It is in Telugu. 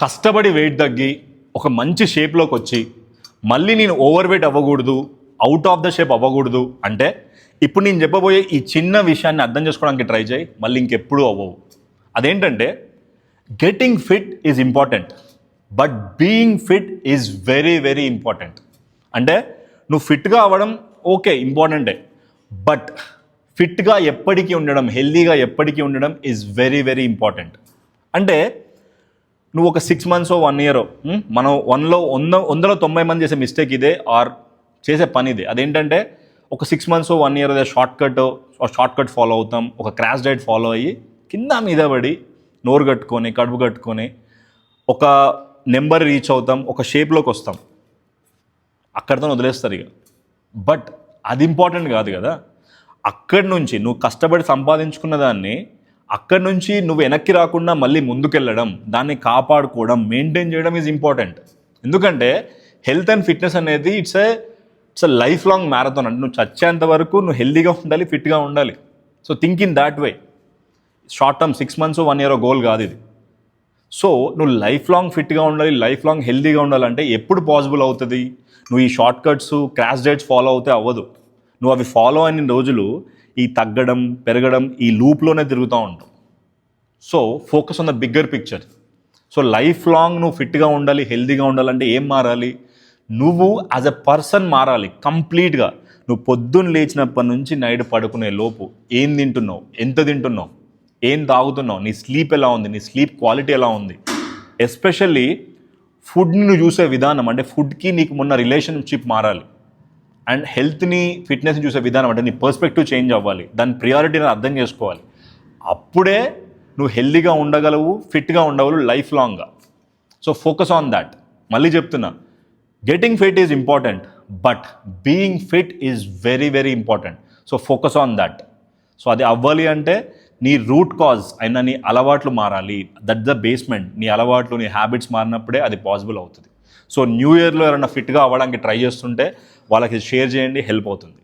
కష్టపడి వెయిట్ తగ్గి ఒక మంచి షేప్లోకి వచ్చి మళ్ళీ నేను ఓవర్ వెయిట్ అవ్వకూడదు, అవుట్ ఆఫ్ ద షేప్ అవ్వకూడదు అంటే ఇప్పుడు నేను చెప్పబోయే ఈ చిన్న విషయాన్ని అర్థం చేసుకోవడానికి ట్రై చేయి, మళ్ళీ ఇంకెప్పుడూ అవ్వవు. అదేంటంటే getting fit is important, but being fit is very very important. అంటే నువ్వు ఫిట్గా అవ్వడం ఓకే ఇంపార్టెంటే, బట్ ఫిట్గా ఎప్పటికీ ఉండడం, హెల్దీగా ఎప్పటికీ ఉండడం ఈజ్ వెరీ వెరీ ఇంపార్టెంట్. అంటే నువ్వు ఒక 6 months 1 year మనం 100లో 90 మంది చేసే మిస్టేక్ ఇదే, ఆర్ చేసే పని ఇదే. అదేంటంటే ఒక 6 months 1 year అదే షార్ట్ కట్ ఫాలో అవుతాం, ఒక క్రాష్ డైట్ ఫాలో అయ్యి కింద మీద పడి నోరు కట్టుకొని కడుపు కట్టుకొని ఒక నెంబర్ రీచ్ అవుతాం, ఒక షేప్లోకి వస్తాం, అక్కడితో వదిలేస్తారు ఇక. బట్ అది ఇంపార్టెంట్ కాదు కదా. అక్కడి నుంచి నువ్వు కష్టపడి సంపాదించుకున్న దాన్ని అక్కడి నుంచి నువ్వు వెనక్కి రాకుండా మళ్ళీ ముందుకెళ్ళడం, దాన్ని కాపాడుకోవడం, మెయింటైన్ చేయడం ఈజ్ ఇంపార్టెంట్. ఎందుకంటే హెల్త్ అండ్ ఫిట్నెస్ అనేది it's a life long marathon. అంటే నువ్వు చచ్చేంత వరకు నువ్వు హెల్దీగా ఉండాలి, ఫిట్గా ఉండాలి. So think in that way. Short term 6 months 1 year goal కాదు ఇది. సో నువ్వు లైఫ్ లాంగ్ ఫిట్గా ఉండాలి, లైఫ్ లాంగ్ హెల్దీగా ఉండాలంటే ఎప్పుడు పాసిబుల్ అవుతుంది? నువ్వు ఈ short cuts crash diets follow అవుతే అవ్వదు. నువ్వు అవి ఫాలో అయిన రోజులు ఈ తగ్గడం పెరగడం ఈ లూప్లోనే తిరుగుతూ ఉంటావు. So focus on the bigger picture. So life long నువ్వు ఫిట్గా ఉండాలి, హెల్దీగా ఉండాలంటే ఏం మారాలి? నువ్వు యాజ్ ఎ పర్సన్ మారాలి కంప్లీట్గా. నువ్వు పొద్దున్న లేచినప్పటి నుంచి నైట్ పడుకునే లోపు ఏం తింటున్నావు, ఎంత తింటున్నావు, ఏం తాగుతున్నావు, నీ స్లీప్ ఎలా ఉంది, నీ స్లీప్ క్వాలిటీ ఎలా ఉంది, ఎస్పెషల్లీ ఫుడ్ని నువ్వు చూసే విధానం, అంటే ఫుడ్కి నీకు మొన్న రిలేషన్షిప్ మారాలి. అండ్ హెల్త్ని ఫిట్నెస్ని చూసే విధానం, అంటే నీ పర్స్పెక్టివ్ చేంజ్ అవ్వాలి, దాని ప్రియారిటీని అర్థం చేసుకోవాలి. అప్పుడే నువ్వు హెల్దీగా ఉండగలవు, ఫిట్గా ఉండగలవు లైఫ్ లాంగ్గా. So focus on that. మళ్ళీ చెప్తున్నా, getting fit is important, but being fit is very very important. So focus on that. So అది అవ్వాలి అంటే నీ రూట్ కాజ్ అయిన నీ అలవాట్లు మారాలి. That the basement. నీ అలవాట్లు, నీ హ్యాబిట్స్ మారినప్పుడే అది పాసిబుల్ అవుతుంది. సో న్యూ ఇయర్లో ఎవరైనా ఫిట్గా అవ్వడానికి ట్రై చేస్తుంటే వాళ్ళకి షేర్ చేయండి, హెల్ప్ అవుతుంది.